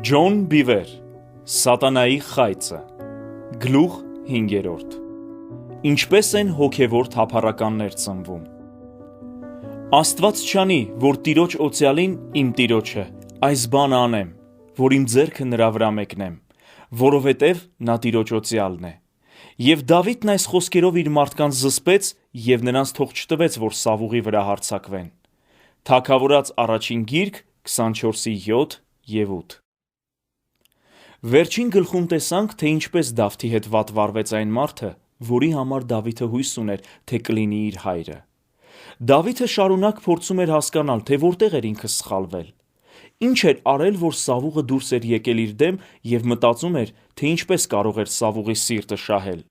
Ջոն Բիվեր, Սատանայի խայծը, գլուխ 5. Ինչպես են հոգևոր թափառականներ ծնվում։ Աստված չանի, որ տիրոջ օծյալին իմ տիրոջը, այս բանը անեմ, որ իմ ձեռքը նրա վրա մեկնեմ, որովհետև նա տիրոջ օծյալն է։ Եվ Դավիթն այս խոսքերով իր մարդկանց զսպեց և նրանց թող չտվեց, որ Սավուղի վրա հարձակվեն։ Թագավորաց առաջին գիրք 24:7 և 8։ Վերջին գլխում տեսանք, թե ինչպես Դավթի հետ վատվարվեց այն մարդը, որի համար Դավիթը հույս ուներ, թե կլինի իր հայրը։ Դավիթը շարունակ փորձում էր հասկանալ, թե որտեղ էր ինքը սխալվել։ Ինչ էր արել, որ Սավուղը դուրս էր եկել իր դեմ և մտածում էր, թե ինչպես կարող էր Սավուղի սիրտը շահել։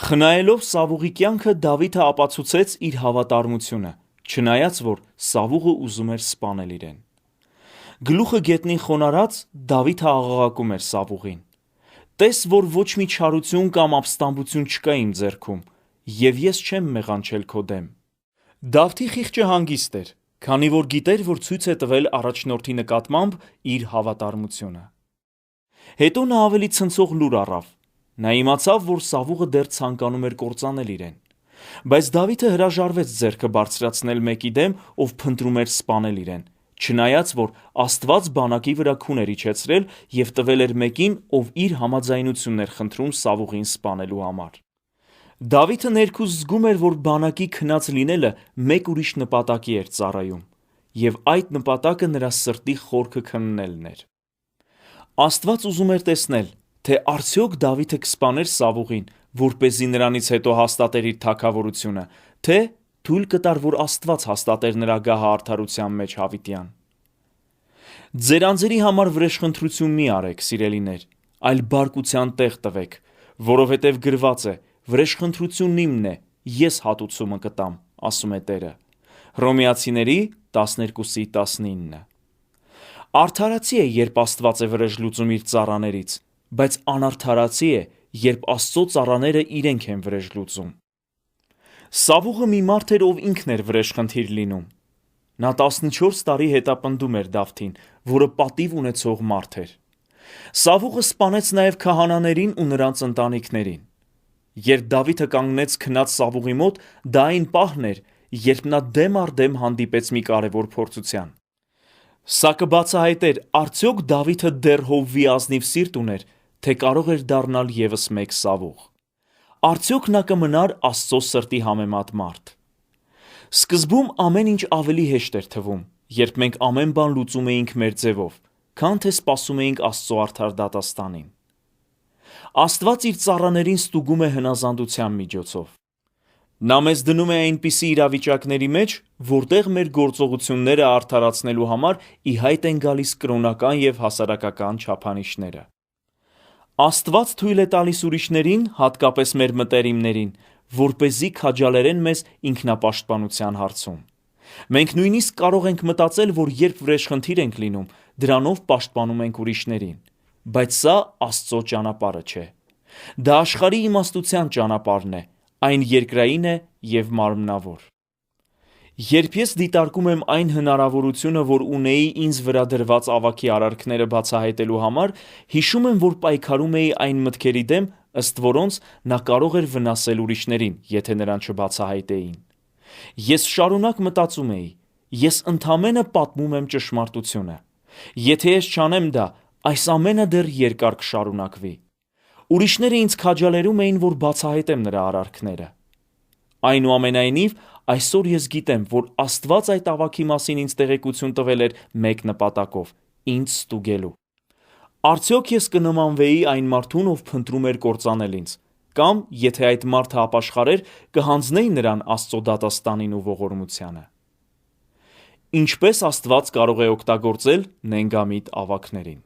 Խնայելով Սավուղի կյանքը, Դավիթը ապացուցեց իր հավատարմությունը, չնայած որ Սավուղը ուզում էր սպանել իրեն։ Գլուխը գետնին խոնարհած, Դավիթը աղաղակում էր Սավուղին. «Տես, որ ոչ մի չարություն կամ ապստամբություն չկա իմ ձեռքում, և ես չեմ մեղանչել քո դեմ»։ Դավթի խիղճը հանգիստ էր, քանի որ գիտեր, որ ցույց է տվել առաջնորդի նկատմամբ իր հավատարմությունը։ Հետո նա ավելի ցնցող լուր առավ։ Նա իմացավ, որ Սավուղը դեռ ցանկանում էր կործանել իրեն։ Բայց Դավիթը հրաժարվեց ձեռքը բարձրացնել մեկի դեմ, ով փնտրում էր սպանել իրեն, չնայած որ Աստված բանակի վրա քուն էր իջեցրել և տվել էր մեկին, ով իր համաձայնությունն էր խնդրում Սավուղին սպանելու համար։ Դավիթը ներքուստ զգում էր, որ բանակի քնած լինելը մեկ ուրիշ նպատակի էր ծառայում, և այդ նպատակը նրա սրտի խորքը քննելն էր։ Աստված ուզում էր տեսնել, թե արդյոք Դավիթը կսպաներ Սավուղին, որպեսզի նրանից հետո հաստատեր իր թագավորությունը, թե թույլ կտար, որ Աստված հաստատեր նրա գահը արդարության մեջ հավիտյան։ Ձեր անձերի համար վրեժխնդրություն մի արեք, սիրելիներ, այլ բարկության տեղ տվեք, որովհետև գրված է. վրեժխնդրությունն իմն է, ես հատուցումը կտամ, ասում է Տերը։ Հռոմեացիների 12:19։ Արդարացի է, երբ Աստված է վրեժ լուծում իր ծառաներից, բայց անարդարացի է, երբ Աստծո ծառաները իրենք են վրեժ լուծում։ Սավուղը մի մարդ էր, ով ինքն էր վրեժխնդիր լինում։ Նա 14 տարի հետապնդում էր Դավթին, որը պատիվ ունեցող մարդ էր։ Սավուղը սպանեց նաև քահանաներին ու նրանց ընտանիքներին։ Երբ Դավիթը կանգնեց քնած Սավուղի մոտ, դա այն պահն էր, երբ նա դեմ առ դեմ հանդիպեց մի կարևոր փորձության։ Սա կբացահայտեր, արդյոք Դավիթը դեռ Հովվի ազնիվ սիրտ ուներ, թե կարող էր դառնալ ևս մեկ Սավուղ։ Արդյոք նա կմնար Աստծո սրտի համեմատ մարդ։ Սկզբում ամեն ինչ ավելի հեշտ էր թվում, երբ մենք ամեն բան լուծում էինք մեր ձևով, քան թե սպասում էինք Աստծո արդար դատաստանին։ Աստված իր ծառաներին ստուգում է հնազանդության միջոցով։ Նա մեզ դնում է այնպիսի իրավիճակների մեջ, որտեղ մեր գործողությունները արդարացնելու համար ի հայտ են գալիս կրոնական և հասարակական չափանիշները։ Աստված թույլ է տալիս ուրիշներին, հատկապես մեր մտերիմներին, որպեսզի քաջալերեն մեզ ինքնապաշտպանության հարցում։ Մենք նույնիսկ կարող ենք մտածել, որ երբ վրեժխնդիր ենք լինում, դրանով պաշտպանում ենք ուրիշներին, բայց սա Աստծո ճանապարհը չէ։ Դա աշխարհի իմաստության ճանապարհն է, այն երկրային է և մարմնավոր։ Երբ ես դիտարկում եմ այն հնարավորությունը, որ ունեի ինձ վրա դրված ավագի արարքները բացահայտելու համար, հիշում եմ, որ պայքարում էի այն մտքերի դեմ, ըստ որոնց նա կարող էր վնասել ուրիշներին, եթե նրան չբացահայտեին։ Ես շարունակ մտածում էի. ես ընդամենը պատմում եմ ճշմարտությունը։ Եթե ես չանեմ դա, այս ամենը դեռ երկար կշարունակվի։ Ուրիշները ինձ քաջալերում էին, որ բացահայտեմ նրա արարքները։ Այնուամենայնիվ, այսօր ես գիտեմ, որ Աստված այդ ավագի մասին ինձ տեղեկություն տվել էր մեկ նպատակով՝ ինձ ստուգելու։ Արդյոք ես կնմանվեի այն մարդուն, ով փնտրում էր կործանել ինձ, կամ եթե այդ մարդը ապաշխարեր, կհանձնեի նրան Աստծո դատաստանին ու ողորմությանը։ Ինչպես Աստված կարող է օգտագործել նենգամիտ ավագներին։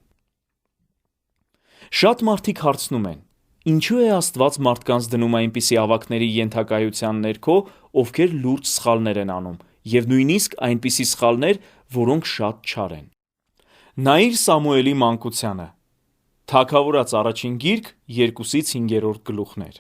Շատ մարդիկ հարցնում են. ինչու է Աստված մարդկանց դնում այնպիսի ավագների ենթակայության ներքո, ովքեր լուրջ սխալներ են անում, և նույնիսկ այնպիսի սխալներ, որոնք շատ չար են։ Նայիր Սամուելի մանկությանը։ Թագավորաց առաջին գիրք 2-5 գլուխներ։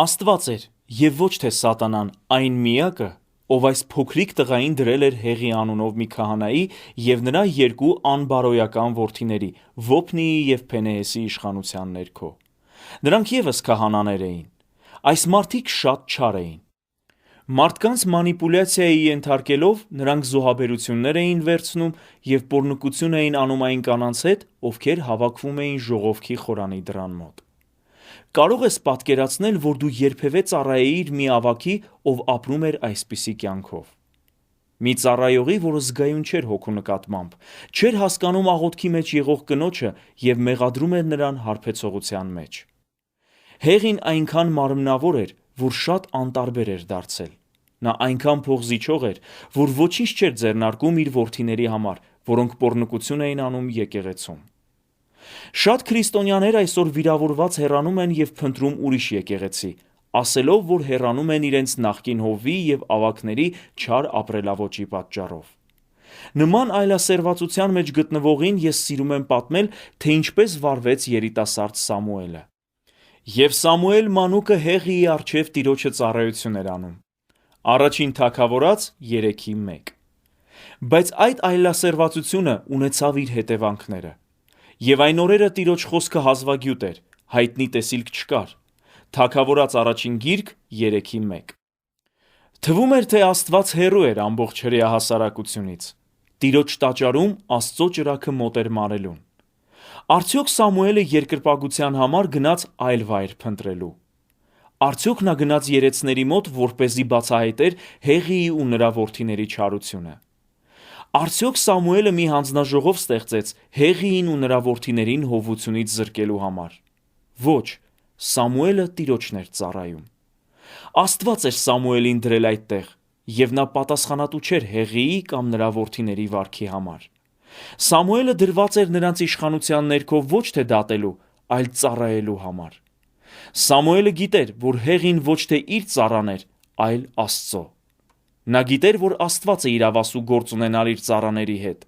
Աստված էր, և ոչ թե Սատանան, այն միակը, ով այս փոքրիկ տղային դրել էր Հեղի անունով մի քահանայի և նրա երկու անբարոյական որդիների՝ Ոփնիի և Փենեհեսի իշխանության ներքո։ Նրանք ևս քահանաներ էին։ Այս մարդիկ շատ չար էին։ Մարդկանց մանիպուլյացիայի ենթարկելով նրանք զոհաբերություններ էին վերցնում և պոռնկություն էին անում այն կանանց հետ, ովքեր հավաքվում էին ժողովքի խորանի դռան մոտ։ Կարող ես պատկերացնել, որ դու երբևէ ծառայեիր մի ավագի, ով ապրում էր այսպիսի կյանքով։ Մի ծառայողի, որը զգայուն չէր հոգու նկատմամբ, չէր հասկանում աղոթքի մեջ եղող կնոջը և մեղադրում էր նրան հարբեցողության մեջ։ Հեղին այնքան մարմնավոր էր, որ շատ անտարբեր էր դարձել։ Նա այնքան փողզիչող էր, որ ոչինչ չէր ձեռնարկում իր որդիների համար, որոնք պոռնկություն էին անում եկեղեցում։ Շատ քրիստոնյաներ այսօր վիրավորված հեռանում են և փնտրում ուրիշ եկեղեցի, ասելով, որ հեռանում են իրենց նախկին հովվի և ավագների չար ապրելաոճի պատճառով։ Նման այլասերվածության մեջ գտնվողին ես սիրում եմ պատմել, թե ինչպես վարվեց երիտասարդ Սամուելը։ Եվ Սամուել մանուկը Հեղիի առջև Տիրոջը ծառայություն էր անում։ Առաջին Թագավորաց 3:1։ Բայց այդ այլասերվածությունը ունեցավ իր հետևանքները։ Եվ այն օրերը Տիրոջ խոսքը հազվագյուտ էր, հայտնի տեսիլք չկար։ Թագավորաց առաջին գիրք 3:1։ Թվում էր, թե Աստված հեռու էր ամբողջ հրեա հասարակությունից։ Տիրոջ տաճարում Աստծո ճրագը մոտ էր մարելուն։ Արդյոք Սամուելը երկրպագության համար գնաց այլ վայր փնտրելու։ Արդյոք նա գնաց երեցների մոտ, որպեսզի բացահայտեր Հեղիի ու նրա որդիների չարությունը։ Արդյոք Սամուելը մի հանձնաժողով ստեղծեց Հեղիին ու նրա որդիներին հովությունից զրկելու համար։ Ոչ, Սամուելը Տիրոջն էր ծառայում։ Աստված էր Սամուելին դրել այդտեղ, և նա պատասխանատու չէր Հեղիի կամ նրա որդիների վարքի համար։ Սամուելը դրված էր նրանց իշխանության ներքո ոչ թե դատելու, այլ ծառայելու համար։ Սամուելը գիտեր, որ Հեղին ոչ թե իր ծառան էր, այլ Աստծո։ Նա գիտեր, որ Աստված է իրավասու գործ ունենալ իր ծառաների հետ։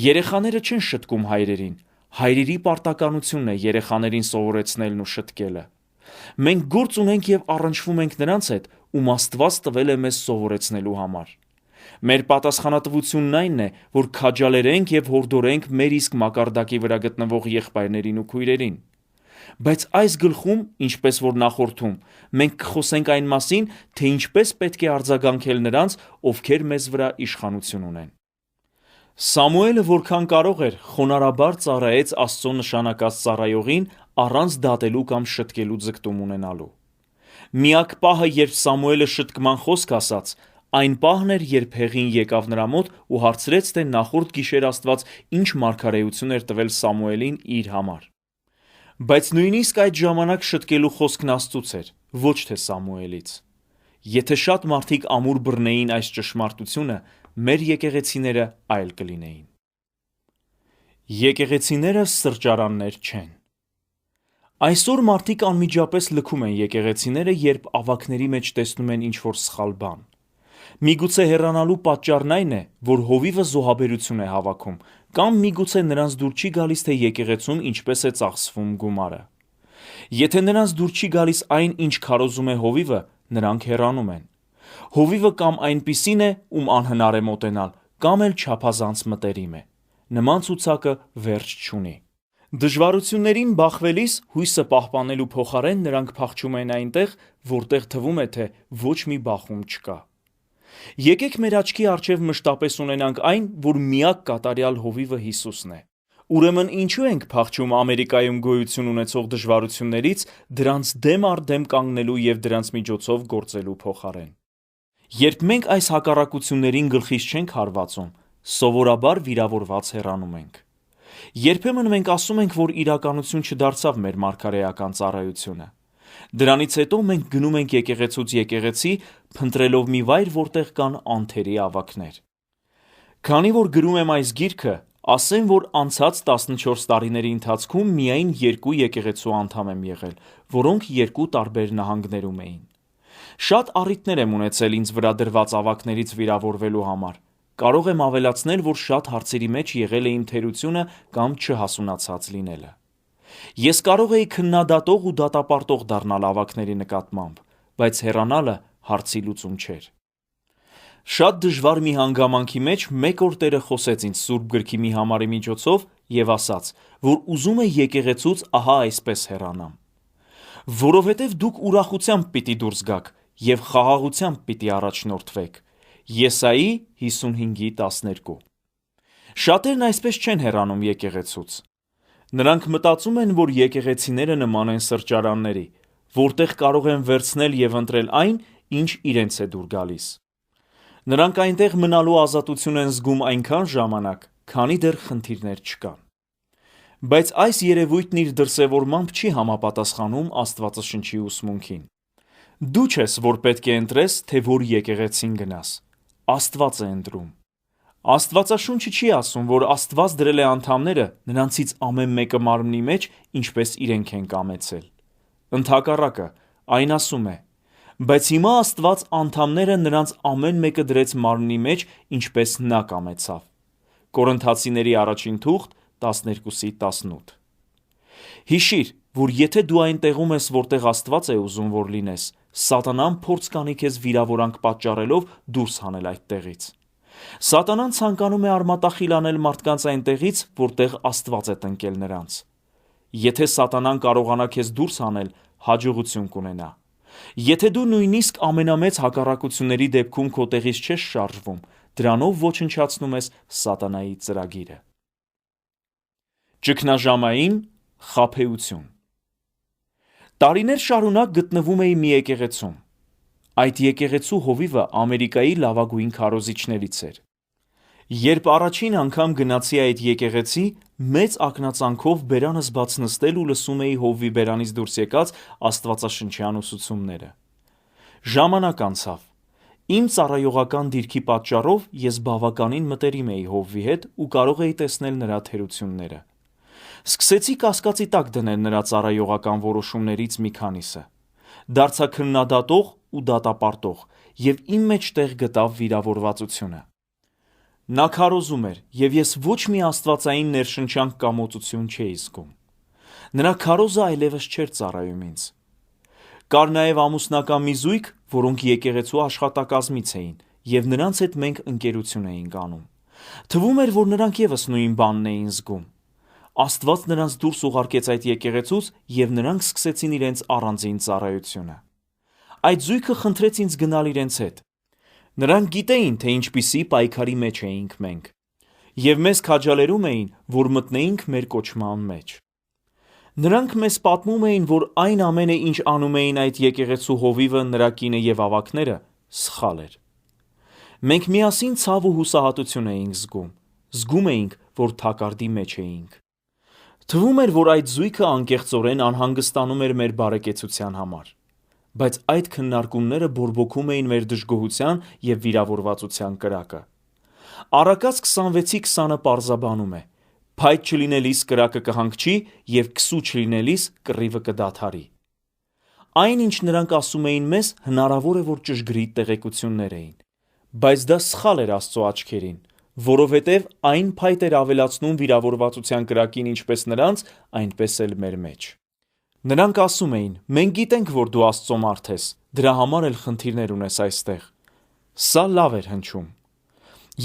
Երեխաները չեն շտկում հայրերին, հայրերի պարտականությունն է երեխաներին սովորեցնելն ու շտկելը։ Մենք գործ ունենք և առնչվում ենք նրանց հետ, ում Աստված տվել է մեզ սովորեցնելու համար։ Մեր պատասխանատվությունն այն է, որ քաջալերենք և հորդորենք մեր իսկ մակարդակի վրա գտնվող եղբայրներին ու քույրերին։ Բայց այս գլխում, ինչպես որ նախորդում, մենք կխոսենք այն մասին, թե ինչպես պետք է արձագանքել նրանց, ովքեր մեզ վրա իշխանություն ունեն։ Սամուելը որքան կարող էր, խոնարհաբար ծառայեց Աստծո նշանակած ծառայողին առանց դատելու կամ շտկելու ձգտում ունենալու։ Միակ պահը, երբ Սամուելը շտկման խոսք ասաց, այն պահն էր, երբ Հեղին եկավ նրա մոտ ու հարցրեց, թե նախորդ գիշեր Աստված ինչ մարգարեություն էր տվել Սամուելին իր համար։ Բայց նույնիսկ այդ ժամանակ շտկելու խոսքն Աստծուց էր, ոչ թե Սամուելից։ Եթե շատ մարդիկ ամուր բռնեին այս ճշմարտությունը, մեր եկեղեցիները այլ կլինեին։ Եկեղեցիները սրճարաններ չեն։ Այսօր մարդիկ անմիջապես լքում են եկեղեցիները, երբ ավագների մեջ տեսնում են ինչ-որ սխալ բան։ Միգուցե հեռանալու պատճառն այն է, որ հովիվը զոհաբերություն է հավաքում, կամ միգուցե նրանց դուր չի գալիս, թե եկեղեցում ինչպես է ծախսվում գումարը։ Եթե նրանց դուր չի գալիս այն, ինչ քարոզում է հովիվը, նրանք հեռանում են։ Հովիվը կամ այնպիսին է, ում անհնար է մոտենալ, կամ էլ չափազանց մտերիմ է։ Նման ցուցակը վերջ չունի։ Դժվարություններին բախվելիս հույսը պահպանելու փոխարեն նրանք փախչում են այնտեղ, որտեղ թվում է, թե ոչ մի բախում չկա։ Եկեք մեր աչքի առջև մշտապես ունենանք այն, որ միակ կատարյալ հովիվը Հիսուսն է։ Ուրեմն ինչու ենք փախչում Ամերիկայում գոյություն ունեցող դժվարություններից դրանց դեմ առ դեմ կանգնելու և դրանց միջոցով գործելու փոխարեն։ Երբ մենք այս հակառակություններին գլխից չենք հարվածում, սովորաբար վիրավորված հեռանում ենք։ Երբեմն մենք ասում ենք, որ իրականություն չդարձավ մեր մարգարեական ծառայությունը։ Դրանից հետո մենք գնում ենք եկեղեցուց եկեղեցի, փնտրելով մի վայր, որտեղ կան անթերի ավագներ։ Քանի որ գրում եմ այս գիրքը, ասեմ, որ անցած 14 տարիների ընթացքում միայն 2 եկեղեցու անդամ եմ եղել, որոնք 2 տարբեր նահանգներում էին։ Շատ առիթներ եմ ունեցել ինձ վրա դրված ավագներից վիրավորվելու համար։ Կարող եմ ավելացնել, որ շատ հարցերի մեջ եղել է իմ թերությունը կամ չհասունացած լինելը։ Ես կարող էի քննադատող ու դատապարտող դառնալ ավագների նկատմամբ, բայց հեռանալը հարցի լուծում չէր։ Շատ դժվար մի հանգամանքի մեջ մեկ օր Տերը խոսեց ինձ Սուրբ գրքի մի համարի միջոցով եւ ասաց, որ ուզում է եկեղեցուց ահա այսպես հեռանամ։ Որովհետև դուք ուրախությամբ պիտի դուրս գաք եւ խաղաղությամբ պիտի առաջնորդվեք։ Եսայի 55:12։ Շատերն այսպես չեն հեռանում եկեղեցուց։ Նրանք մտածում են, որ եկեղեցիները նման են սրճարանների, որտեղ կարող են վերցնել եւ ընտրել այն, ինչ իրենց է դուր գալիս։ Նրանք այնտեղ մնալու ազատություն են զգում այնքան ժամանակ, քանի դեռ խնդիրներ չկան։ Բայց այս երևույթն իր դրսևորմամբ չի համապատասխանում Աստվածաշնչի ուսմունքին։ Դու չես, որ պետք է ընտրես, թե որ եկեղեցին գնաս։ Աստված է ընտրում։ Աստվածաշունչը չի ասում, որ Աստված դրել է անդամները նրանցից ամեն մեկը մարմնի մեջ, ինչպես իրենք են կամեցել։ Ընդհակառակը, այն ասում է. բայց հիմա Աստված անդամները նրանց ամեն մեկը դրեց մարմնի մեջ, ինչպես նա կամեցավ։ Կորինթացիների առաջին թուղթ 12:18։ Հիշիր, որ եթե դու այն տեղում ես, որտեղ Աստված է ուզում, որ լինես, Սատանան փորձ կանի քեզ վիրավորանք պատճառելով դուրս հանել այդ տեղից։ Սատանան ցանկանում է արմատախիլ անել մարդկանց այն տեղից, որտեղ Աստված է տնկել նրանց։ Եթե Սատանան կարողանա քեզ դուրս հանել, հաջողություն կունենա։ Եթե դու նույնիսկ ամենամեծ հակառակությունների դեպքում քո տեղից չես շարժվում, դրանով ոչնչացնում ես Սատանայի ծրագիրը։ Ճգնաժամային խաբեություն։ Տարիներ շարունակ գտնվում էի մի եկեղեցում։ Այդ եկեղեցու հովիվը Ամերիկայի լավագույն քարոզիչներից էր։ Երբ առաջին անգամ գնացի այդ եկեղեցի, մեծ ակնածանքով բերանս բաց նստել ու լսում էի հովվի բերանից դուրս եկած աստվածաշնչյան ուսուցումները։ Ժամանակ անցավ։ Իմ ծառայողական դիրքի պատճառով ես բավականին մտերիմ էի հովվի հետ ու կարող էի տեսնել նրա թերությունները։ Սկսեցի կասկածի տակ դնել նրա ծառայողական որոշումներից մի քանիսը։ Դարձա քննադատող ու դատապարտող եւ իմ մեջ տեղ գտավ վիրավորվածությունը։ Նա քարոզում էր եւ ես ոչ մի աստվածային ներշնչանք կամ օծություն չէի զգում։ Նրա քարոզը այլևս չէր ծառայում ինձ։ Կար նաեւ ամուսնական մի զույգ, որոնք եկեղեցու աշխատակազմից էին եւ նրանց հետ մենք ընկերություն էինք անում։ Թվում էր, որ նրանք եւս նույն բանն էին զգում։ Աստված նրանց դուրս ուղարկեց այդ եկեղեցուց եւ նրանք սկսեցին իրենց առանձին ծառայությունը։ Այդ զույգը խնդրեց ինձ գնալ իրենց հետ։ Նրանք գիտեին, թե ինչպիսի պայքարի մեջ էինք մենք, եւ մեզ քաջալերում էին, որ մտնեինք մեր կոչման մեջ։ Նրանք մեզ պատմում էին, որ այն ամենը, ինչ անում էին այդ եկեղեցու հովիվը, նրա կինը եւ ավագները, սխալ էր։ Մենք միասին ցավ ու հուսահատություն էինք զգում էինք, որ թակարդի մեջ էինք։ Թվում էր, որ այդ զույգը անկեղծորեն անհանգստանում էր մեր բարեկեցության համար։ Բայց այդ քննարկումները բորբոքում էին մեր դժգոհության եւ վիրավորվածության կրակը։ Առակաց 26:20-ը պարզաբանում է. փայտ չլինելիս կրակը կհանգչի եւ քսու չլինելիս կռիվը կդադարի։ Այն, ինչ նրանք ասում էին մեզ, հնարավոր է, որ ճշգրիտ տեղեկություններ էին, բայց դա սխալ էր Աստծո աչքերին, որովհետև այն փայտ էր ավելացնում վիրավորվածության կրակին ինչպես նրանց, այնպես էլ մեր մեջ։ Նրանք ասում էին. մենք գիտենք, որ դու Աստծո մարդ ես, դրա համար էլ խնդիրներ ունես այստեղ։ Սա լավ էր հնչում։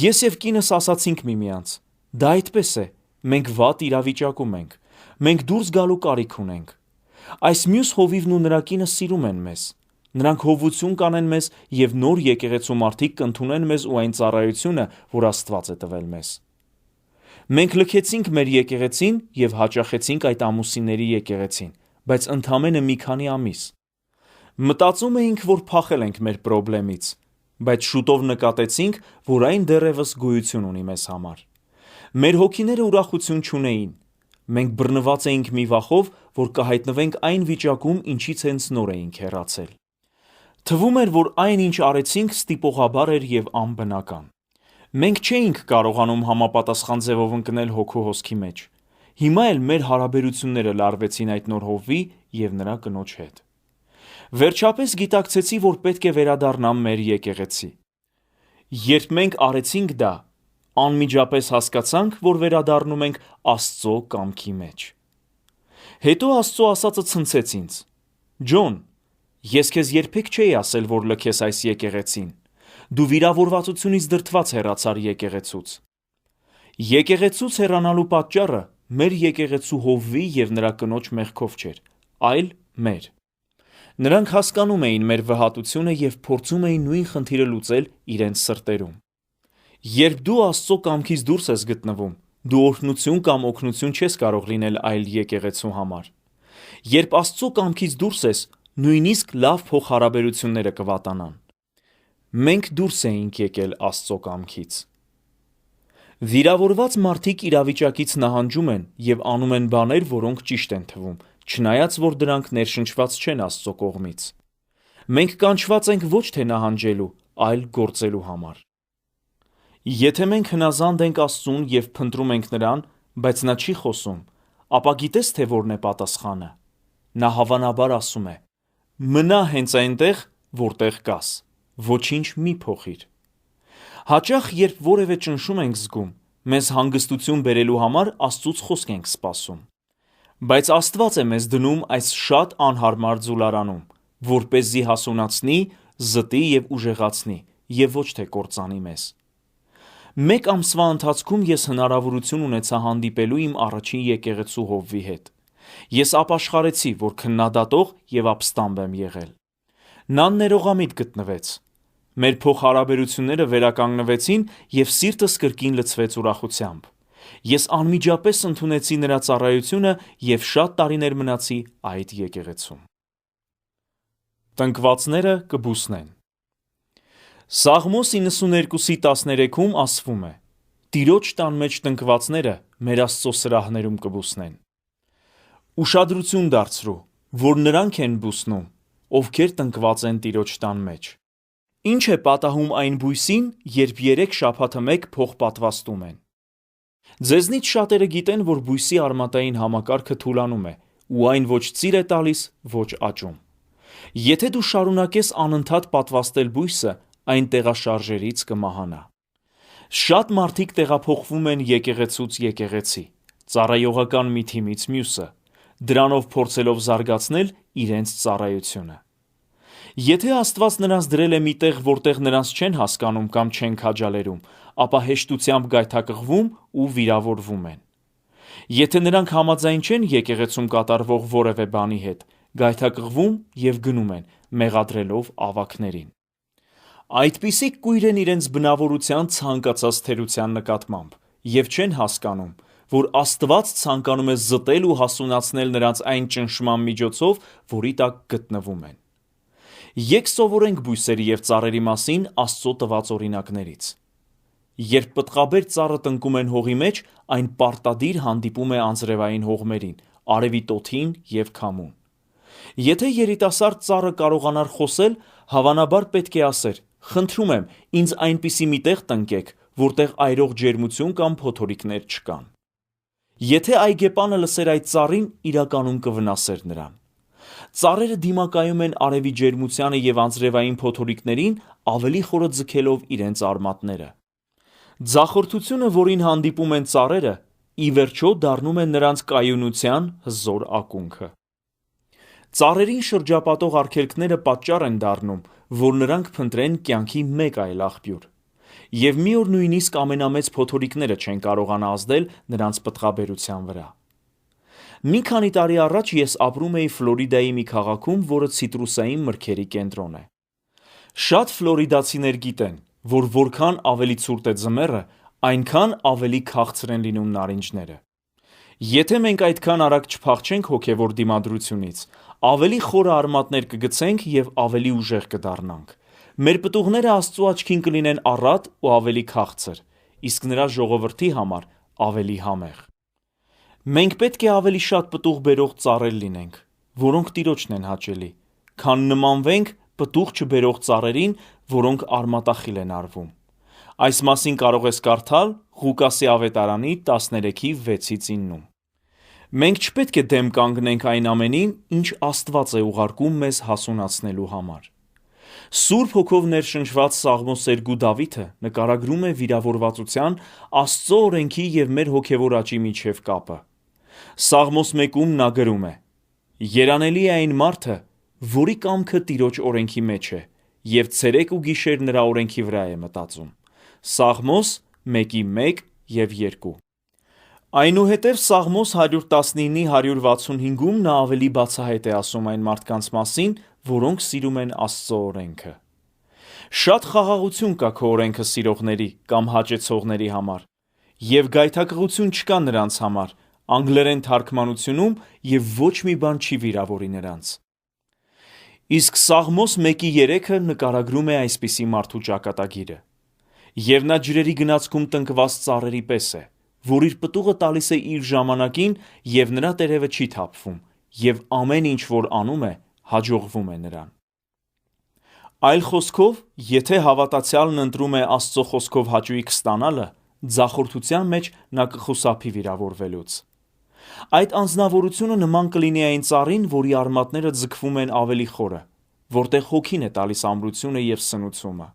Ես եւ կինս ասացինք միմյանց. դա այդպես է, մենք վատ իրավիճակում ենք, մենք դուրս գալու կարիք ունենք։ Այս մյուս հովիվն ու նրա կինը սիրում են մեզ։ Նրանք հովություն կանեն մեզ եւ նոր եկեղեցու մարդիկ կընդունեն մեզ ու այն ծառայությունը, որ Աստված է տվել մեզ։ Մենք լքեցինք մեր եկեղեցին եւ հաճախեցինք այդ ամուսինների եկեղեցին, բայց ընդամենը մի քանի ամիս։ Մտածում էինք, որ փախել ենք մեր խնդրից, բայց շուտով նկատեցինք, որ այն դեռևս գոյություն ունի մեզ համար։ Մեր հոգիները ուրախություն չունեին։ Մենք բռնված էինք մի վախով, որ կհայտնվենք այն վիճակում, ինչից հենց նոր էինք հեռացել։ Թվում էր, որ այն, ինչ արեցինք, ստիպողաբար էր եւ անբնական։ Մենք չէինք կարողանում համապատասխան ձևով ընկնել հոգու հոսքի մեջ։ Հիմա էլ մեր հարաբերությունները լարվեցին այդ նոր հովվի եւ նրա կնոջ հետ։ Վերջապես գիտակցեցի, որ պետք է վերադառնամ մեր եկեղեցի։ Երբ մենք արեցինք դա, անմիջապես հասկացանք, որ վերադառնում ենք Աստծո կամքի մեջ։ Հետո Աստծո ասածը ցնցեց ինձ. Ջոն, ես քեզ երբեք չէի ասել, որ լքես այս եկեղեցին։ Դու վիրավորվածությունից դրդված հեռացար եկեղեցուց։ Եկեղեցուց հեռանալու պատճառը մեր եկեղեցու Հովվի և նրա կնոջ մեղքով չէր, այլ մեր։ Նրանք հասկանում էին մեր վհատությունը և փորձում էին նույն խնդիրը լուծել իրենց սրտերում։ Երբ դու Աստծո կամքից դուրս ես գտնվում, դու օրհնություն կամ օգնություն չես կարող լինել այլ եկեղեցու համար։ Երբ Աստծո կամքից դուրս ես, նույնիսկ լավ փոխհարաբերությունները կվատանան։ Մենք դուրս էինք եկել Աստծո կամքից։ Վիրավորված մարդիկ իրավիճակից նահանջում են և անում են բաներ, որոնք ճիշտ են թվում, չնայած որ դրանք ներշնչված չեն Աստծո կողմից։ Մենք կանչված ենք ոչ թե նահանջելու, այլ գործելու համար։ Եթե մենք հնազանդ ենք Աստծուն և փնտրում ենք Նրան, բայց Նա չի խոսում, ապա գիտես թե որն է պատասխանը։ Նա հավանաբար ասում է. «Մնա հենց այնտեղ, որտեղ կաս, ոչինչ մի փոխիր»։ Հաճախ, երբ որևէ ճնշում ենք զգում, մեզ հանգստություն բերելու համար Աստծուց խոսք ենք սպասում։ Բայց Աստված է մեզ դնում այս շատ անհարմար ձուլարանում, որպեսզի հասունացնի, զտի և ուժեղացնի, և ոչ թե կործանի մեզ։ Մեկ ամսվա ընթացքում ես հնարավորություն ունեցա հանդիպելու իմ առաջին եկեղեցու Հովվի հետ։ Ես ապաշխարեցի, որ քննադատող և ապստամբ եմ եղել։ Նա ներողամիտ գտնվեց։ Մեր փոխհարաբերությունները վերականգնվեցին և սիրտս կրկին լցվեց ուրախությամբ։ Ես անմիջապես ընդունեցի նրա ծառայությունը և շատ տարիներ մնացի այդ եկեղեցում։ Տնկվածները կբուսնեն։ Սաղմոս 92:13-ում ասվում է. «Տիրոջ տան մեջ տնկվածները մեր Աստծո սրահներում կբուսնեն»։ Ուշադրություն դարձրու, որ նրանք են բուսնում, ովքեր տնկված են Տիրոջ տան մեջ։ Ինչ է պատահում այն բույսին, երբ 3 շաբաթը մեկ փող պատվաստում են։ Ձեզնից շատերը գիտեն, որ բույսի արմատային համակարգը թուլանում է, ու այն ոչ ծիր է տալիս, ոչ աճում։ Եթե դու շարունակես անընդհատ պատվաստել բույսը, այն տեղաշարժերից կմահանա։ Շատ մարդիկ տեղափոխվում են եկեղեցուց եկեղեցի, ծառայողական մի թիմից մյուսը, դրանով փորձելով զարգացնել իրենց ծառայությունը։ Եթե Աստված նրանց դրել է մի տեղ, որտեղ նրանց չեն հասկանում կամ չեն քաջալերում, ապա հեշտությամբ գայթակղվում ու վիրավորվում են։ Եթե նրանք համաձայն չեն եկեղեցում կատարվող որևէ բանի հետ, գայթակղվում և գնում են, մեղադրելով ավագներին։ Այդպիսիք կույր են իրենց բնավորության ցանկացած թերության նկատմամբ և չեն հասկանում, որ Աստված ցանկանում է զտել ու հասունացնել նրանց այն ճնշման միջոցով, որի տակ գտնվում են։ Եկք սովորենք բույսերի և ծառերի մասին Աստծո տված օրինակներից։ Երբ պտղաբեր ծառը տնկում են հողի մեջ, այն պարտադիր հանդիպում է անձրևային հողմերին, արևի տոթին և քամուն։ Եթե երիտասարդ ծառը կարողանար խոսել, հավանաբար պետք է ասեր. «Խնդրում եմ, ինձ այնպիսի մի տեղ տնկեք, որտեղ այրող ջերմություն կամ փոթորիկներ չկան»։ Եթե այգեպանը լսեր այդ ծառին, իրականում կվնասեր նրան։ Ծառերը դիմակայում են արևի ջերմությանը և անձրևային փոթորիկներին, ավելի խորը ձգելով իրենց արմատները։ Ձախորդությունը, որին հանդիպում են ծառերը, ի վերջո դառնում է նրանց կայունության հզոր ակունքը։ Ծառերին շրջապատող արգելքները պատճառ են դառնում, որ նրանք փնտրեն կյանքի մեկ այլ աղբյուր։ Եվ մի օր նույնիսկ ամենամեծ փոթորիկները չեն կարողանա ազդել նրանց պտղաբերության վրա։ Մի քանի տարի առաջ ես ապրում էի Ֆլորիդայի մի քաղաքում, որը ցիտրուսային մրգերի կենտրոն է։ Շատ ֆլորիդացիներ գիտեն, որ որքան ավելի ցուրտ է ձմեռը, այնքան ավելի քաղցր են լինում նարինջները։ Եթե մենք այդքան արագ չփախչենք հոգևոր դիմադրությունից, ավելի խորը արմատներ կգցենք և ավելի ուժեղ կդառնանք։ Մեր պտուղները Աստծո աչքին կլինեն առատ ու ավելի քաղցր, իսկ նրա ժողովրդի համար ավելի համեղ։ Մենք պետք է ավելի շատ պտուղ բերող ծառեր լինենք, որոնք Տիրոջն են հաճելի, քան նմանվենք պտուղ չբերող ծառերին, որոնք արմատախիլ են արվում։ Այս մասին կարող ես կարդալ Ղուկասի ավետարանի 13:6-9-ում։ Մենք չպետք է դեմ կանգնենք այն ամենին, ինչ Աստված է ուղարկում մեզ հասունացնելու համար։ Սուրբ Հոգով ներշնչված սաղմոսերգու Դավիթը նկարագրում է վիրավորվածության, Աստծո օրենքի և մեր հոգևոր աճի միջև կապը։ Սաղմոս 1-ում նա գրում է. «Երանելի է այն մարդը, որի կամքը Տիրոջ օրենքի մեջ է, և ցերեկ ու գիշեր նրա օրենքի վրա է մտածում։ Սաղմոս 1:1 և 2։ Այնուհետև Սաղմոս 119-ի 165-ում նա ավելի բացահայտ է ասում այն մարդկանց մասին, որոնք սիրում են Աստծո օրենքը։ Շատ խաղաղություն կա քո օրենքը սիրողների կամ հաճեցողների համար, և գայթակղություն չկա նրանց համար, անգլերեն թարգմանությունում, և ոչ մի բան չի վիրավորի նրանց։ Իսկ Սաղմոս 1:3-ը նկարագրում է այսպիսի մարդու ճակատագիրը. «Եվ նա ջրերի գնացքում տնկված ծառերի պես է, որ իր պտուղը տալիս է իր ժամանակին, և նրա տերևը չի թափվում, և ամեն ինչ, որ անում է, հաջողվում է նրան»։ Այլ խոսքով, եթե հավատացյալն ընտրում է Աստծո խոսքով հաճույք ստանալը, ձախորդության մեջ նա կխուսափի վիրավորվելուց։ Այդ անձնավորությունը նման կլինի այն ծառին, որի արմատները ձգվում են ավելի խորը, որտեղ հոգին է տալիս ամրությունը և սնուցումը։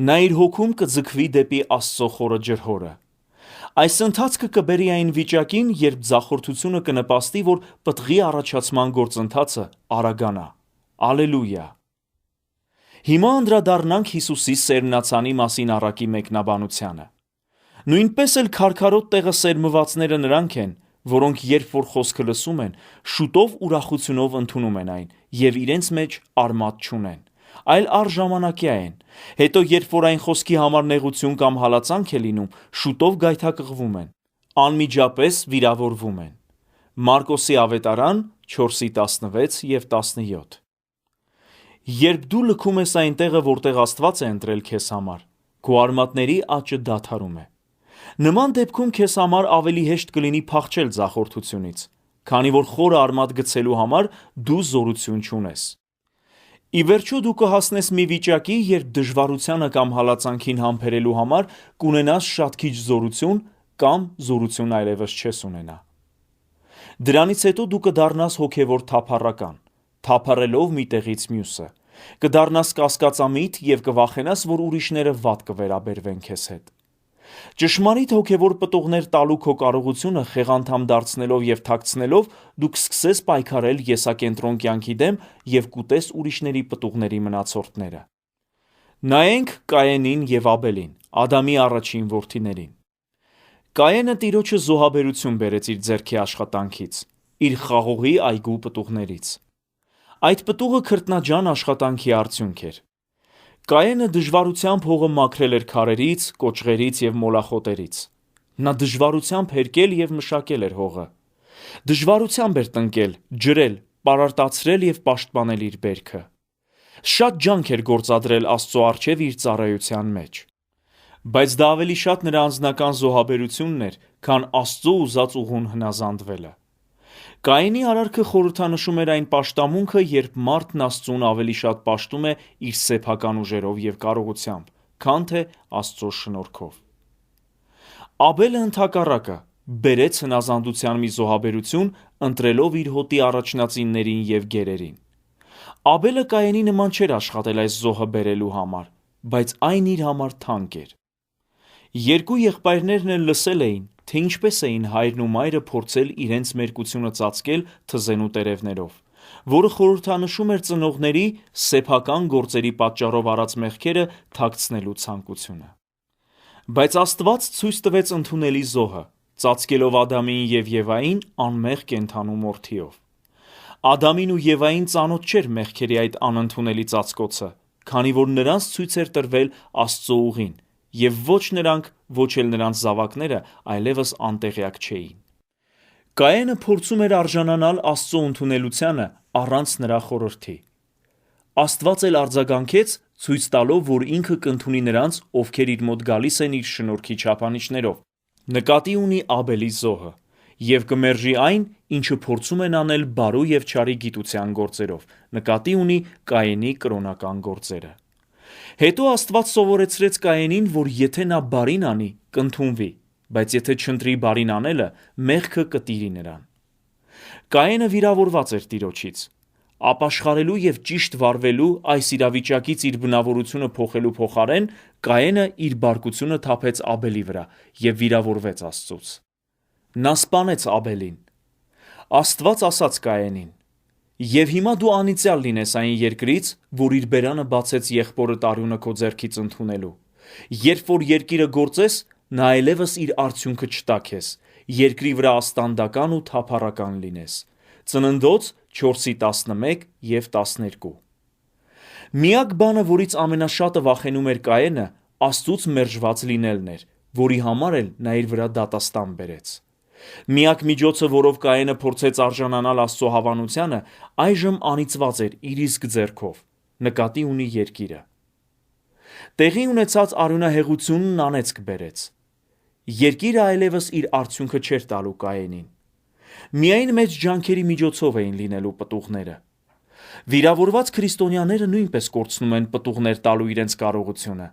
Նա իր հոգում կձգվի դեպի Աստծո խորը ջրհորը։ Այս ընթացքը կբերի այն վիճակին, երբ ձախորդությունը կնպաստի, որ պտղի առաջացման գործընթացը արագանա։ Ալելույա։ Հիմա անդրադառնանք Հիսուսի սերմնացանի մասին առակի մեկնաբանությանը։ Նույնպես էլ քարքարոտ տեղը սերմվածները նրանք են, որոնք երբ որ խոսքը լսում են, շուտով ուրախությունով ընդունում են այն և իրենց մեջ արմատ չունեն, այլ առժամանակյա են, հետո երբ որ այն խոսքի համար նեղություն կամ հալածանք է լինում, շուտով գայթակղվում են, անմիջապես վիրավորվում են։ Մարկոսի ավետարան 4:16 և 17։ Երբ դու լքում ես այն տեղը, որտեղ Աստված է ընտրել քեզ համար, քո արմատների աճը դադարում է։ Նման դեպքում քեզ համար ավելի հեշտ կլինի փախչել ձախորդությունից, քանի որ խորը արմատ գցելու համար դու զորություն չունես։ Ի վերջո դու կհասնես մի վիճակի, երբ դժվարությանը կամ հալածանքին համբերելու համար կունենաս շատ քիչ զորություն կամ զորություն այլևս չես ունենա։ Դրանից հետո դու կդառնաս հոգևոր թափառական, թափառելով մի տեղից մյուսը, կդառնաս կասկածամիտ և կվախենաս, որ ուրիշները վատ կվերաբերվեն քեզ հետ։ Ճշմարիտ հոգևոր պտուղներ տալու քո կարողությունը խեղանդամ դարձնելով և թաքցնելով, դու կսկսես պայքարել եսակենտրոն կյանքի դեմ և կուտես ուրիշների պտուղների մնացորդները։ Նայենք Կայենին և Աբելին, Ադամի առաջին որդիներին։ Կայենը Տիրոջը զոհաբերություն բերեց իր ձեռքի աշխատանքից, իր խաղողի այգու պտուղներից։ Այդ պտուղը քրտնաջան աշխատանքի արդյունք էր։ Կայենը դժվարությամբ հողը մաքրել էր քարերից, կոճղերից և մոլախոտերից։ Նա դժվարությամբ հերկել և մշակել էր հողը։ Դժվարությամբ էր տնկել, ջրել, պարարտացրել և պաշտպանել իր բերքը։ Շատ ջանք էր գործադրել Աստծո առջև իր ծառայության մեջ։ Բայց դա ավելի շատ նրա անձնական զոհաբերությունն էր, քան Աստծո ուզած ուղուն հնազանդվելը։ Կայենի արարքը խորհրդանշում էր այն պաշտամունքը, երբ մարդն Աստծուն ավելի շատ պաշտում է իր սեփական ուժերով և կարողությամբ, քան թե Աստծո շնորհքով։ Աբելը ընդհակառակը բերեց հնազանդության մի զոհաբերություն, ընտրելով իր հոտի առաջնածիններին և գերերին։ Աբելը Կայենի նման չէր աշխատել այս զոհը բերելու համար, բայց այն իր համար թանկ էր։ Երկու եղբայրներն էլ լսել էին, թե ինչպես էին հայրն ու մայրը փորձել իրենց մերկությունը ծածկել թզենու տերևներով, որը խորհրդանշում էր ծնողների սեփական գործերի պատճառով արած մեղքերը թաքցնելու ցանկությունը։ Բայց Աստված ցույց տվեց ընդունելի զոհը, ծածկելով Ադամին և Եվային անմեղ կենդանու մորթիով։ Ադամին ու Եվային ծանոթ չէր մեղքերի այդ անընդունելի ծածկոցը, քանի որ նրանց ցույց էր տրվել Աստծո ուղին, և ոչ նրանք, ոչ էլ նրանց զավակները այլևս անտեղյակ չէին։ Կայենը փորձում էր արժանանալ Աստծո ընդունելությանը առանց նրա խորհրդի։ Աստված էլ արձագանքեց, ցույց տալով, որ ինքը կընդունի նրանց, ովքեր իր մոտ գալիս են իր շնորհքի չափանիշներով, նկատի ունի Աբելի զոհը, և կմերժի այն, ինչը փորձում են անել բարու և չարի գիտության գործերով, նկատի ունի Կայենի կրոնական գործերը։ Հետո Աստված սովորեցրեց Կայենին, որ եթե նա բարին անի, կընդունվի, բայց եթե չընտրի բարին անելը, մեղքը կտիրի նրան։ Կայենը վիրավորված էր Տիրոջից։ Ապաշխարելու և ճիշտ վարվելու այս իրավիճակից իր բնավորությունը փոխելու փոխարեն Կայենը իր բարկությունը թափեց Աբելի վրա և վիրավորվեց Աստծուց։ Նա սպանեց Աբելին։ Աստված ասաց Կայենին. Եվ հիմա դու անիծյալ լինես այն երկրից, որ իր բերանը բացեց եղբորը արյունը քո ձեռքից ընդունելու։ Երբ որ երկիրը գործես, նա այլևս իր արդյունքը չտա քեզ, երկրի վրա աստանդական ու թափառական լինես։ Ծննդոց 4:11 և 12։ Միակ բանը, որից ամենաշատը վախենում էր Կայենը, Աստծուց մերժված լինելն էր, որի համար էլ նա իր վրա դատաստան բերեց։ Միակ միջոցը, որով Կայենը փորձեց արժանանալ Աստծո հավանությանը, այժմ անիծված էր իր իսկ ձեռքով, նկատի ունի երկիրը։ Տեղի ունեցած արյունահեղությունն անեծք բերեց։ Երկիրը այլևս իր արդյունքը չէր տալու Կայենին։ Միայն մեծ ջանքերի միջոցով էին լինելու պտուղները։ Վիրավորված քրիստոնյաները նույնպես կորցնում են պտուղներ տալու իրենց կարողությունը։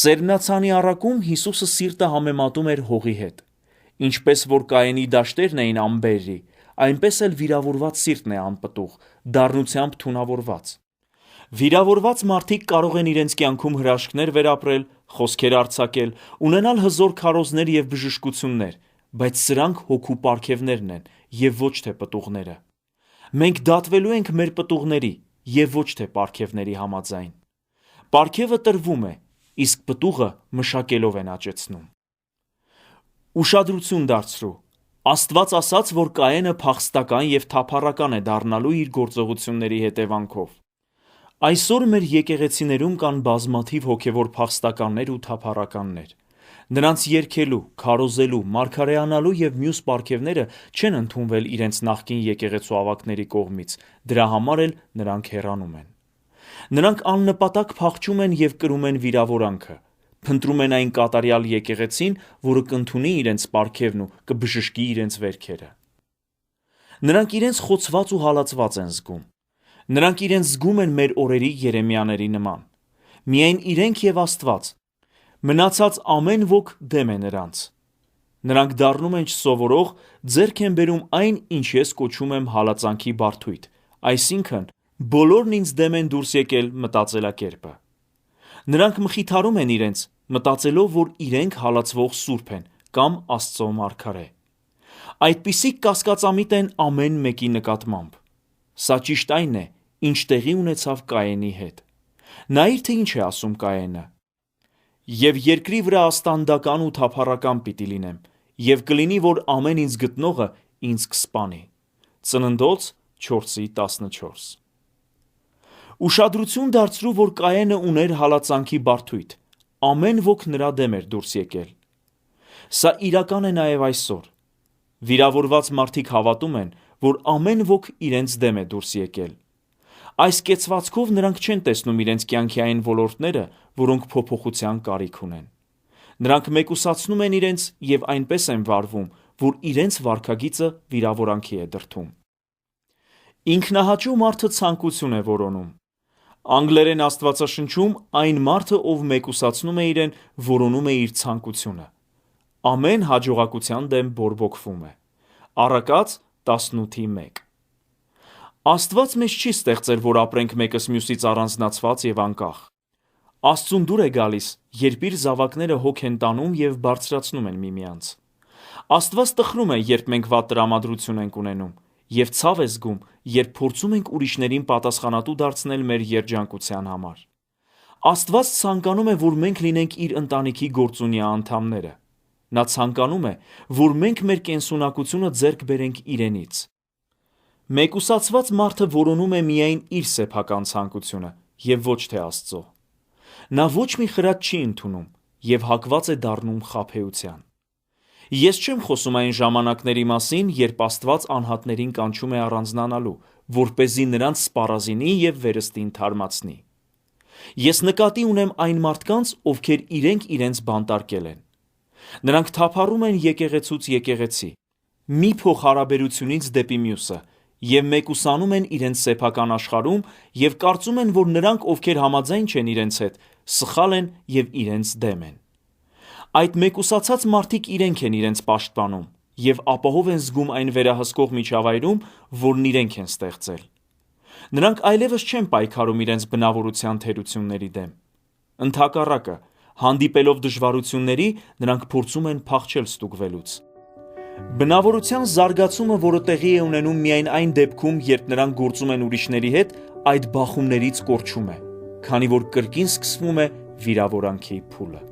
Սերմնացանի առակում Հիսուսը սիրտը համեմատում էր հողի հետ։ Ինչպես որ Կայենի դաշտերն էին անբերրի, այնպես էլ վիրավորված սիրտն է անպտուղ, դառնությամբ թունավորված։ Վիրավորված մարդիկ կարող են իրենց կյանքում հրաշքներ վերապրել, խոսքեր արձակել, ունենալ հզոր քարոզներ և բժշկություններ, բայց սրանք հոգու պարգևներն են և ոչ թե պտուղները։ Մենք դատվելու ենք մեր պտուղների և ոչ թե պարգևների համաձայն։ Պարգևը տրվում է, իսկ պտուղը մշակելով են աճեցնում։ Ուշադրություն դարձրու։ Աստված ասաց, որ Կայենը փախստական և թափառական է դառնալու իր գործողությունների հետևանքով։ Այսօր մեր եկեղեցիներում կան բազմաթիվ հոգևոր փախստականներ ու թափառականներ։ Նրանց երգելու, քարոզելու, մարգարեանալու և մյուս պարգևները չեն ընդունվել իրենց նախկին եկեղեցու ավագների կողմից, դրա համար էլ նրանք հեռանում են։ Նրանք աննպատակ փախչում են և կրում են վիրավորանքը, փնտրում են այն կատարյալ եկեղեցին, որը կընդունի իրենց պարգևն ու կբժշկի իրենց վերքերը։ Նրանք իրենց խոցված ու հալածված են զգում։ Նրանք իրենց զգում են մեր օրերի Երեմիաների նման։ Միայն իրենք և Աստված։ Մնացած ամեն ոք դեմ է նրանց։ Նրանք դառնում են չսովորող, ձեռք են բերում այն, ինչ ես կոչում եմ հալածանքի բարդույթ, այսինքն բոլորն ինձ դեմ են դուրս եկել մտածելակերպը։ Նրանք մխիթարում են իրենց, մտածելով, որ իրենք հալածվող սուրբ են կամ Աստծո մարգարե։ Այդպիսիք կասկածամիտ են ամեն մեկի նկատմամբ։ Սա ճիշտ այն է, ինչ տեղի ունեցավ Կայենի հետ։ Նայիր, թե ինչ է ասում Կայենը. «Եվ երկրի վրա աստանդական ու թափառական պիտի լինեմ, և կլինի, որ ամեն ինձ գտնողը ինձ կսպանի»։ Ծննդոց 4:14։ Ուշադրություն դարձրու, որ Կայենը ուներ հալածանքի բարդույթ, ամեն ոք նրա դեմ էր դուրս եկել։ Սա իրական է նաև այսօր։ Վիրավորված մարդիկ հավատում են, որ ամեն ոք իրենց դեմ է դուրս եկել։ Այս կեցվածքով նրանք չեն տեսնում իրենց կյանքի այն ոլորտները, որոնք փոփոխության կարիք ունեն։ Նրանք մեկուսացնում են իրենց և այնպես են վարվում, որ իրենց վարքագիծը վիրավորանքի է դրդում։ Ինքնահաճո մարդը ցանկություն է որոնում։ Անգլերեն աստվածաշնչում այն մարդը, ով մեկուսացնում է իրեն, որոնում է իր ցանկությունը։ Ամեն հաջողակության դեմ բորբոքվում է։ Առակաց 18:1։ Աստված մեզ չի ստեղծել, որ ապրենք մեկս մյուսից առանձնացված և անկախ։ Աստծուն դուր է գալիս, երբ իր զավակները հոգ են տանում և բարձրացնում են միմյանց։ Աստված տխրում է, երբ մենք վատ տրամադրություն ենք ունենում, և ցավ է զգում, երբ փորձում ենք ուրիշներին պատասխանատու դարձնել մեր երջանկության համար։ Աստված ցանկանում է, որ մենք լինենք իր ընտանիքի գործունյա անդամները։ Նա ցանկանում է, որ մենք մեր կենսունակությունը ձեռք բերենք իրենից։ Մեկուսացված մարդը որոնում է միայն իր սեփական ցանկությունը և ոչ թե Աստծո։ Նա ոչ մի խրատ չի ընդունում և հակված է դառնում խաբեության։ Ես չեմ խոսում այն ժամանակների մասին, երբ Աստված անհատներին կանչում է առանձնանալու, որպեսզի նրանց սպառազինի և վերստին թարմացնի։ Ես նկատի ունեմ այն մարդկանց, ովքեր իրենք իրենց բանտարկել են։ Նրանք թափառում են եկեղեցուց եկեղեցի, մի փոխհարաբերությունից դեպի մյուսը և մեկուսանում են իրենց սեփական աշխարհում և կարծում են, որ նրանք, ովքեր համաձայն չեն իրենց հետ, սխալ են և իրենց դեմ են։ Այդ մեկուսացած մարդիկ իրենք են իրենց պաշտպանում և ապահով են զգում այն վերահսկող միջավայրում, որն իրենք են ստեղծել։ Նրանք այլևս չեն պայքարում իրենց բնավորության թերությունների դեմ։ Ընդհակառակը, հանդիպելով դժվարությունների, նրանք փորձում են փախչել ստուգվելուց։ Բնավորության զարգացումը, որը տեղի է ունենում միայն այն դեպքում, երբ նրանք գործում են ուրիշների հետ, այդ բախումներից կորչում է, քանի որ կրկին սկսվում է վիրավորանքի փուլը։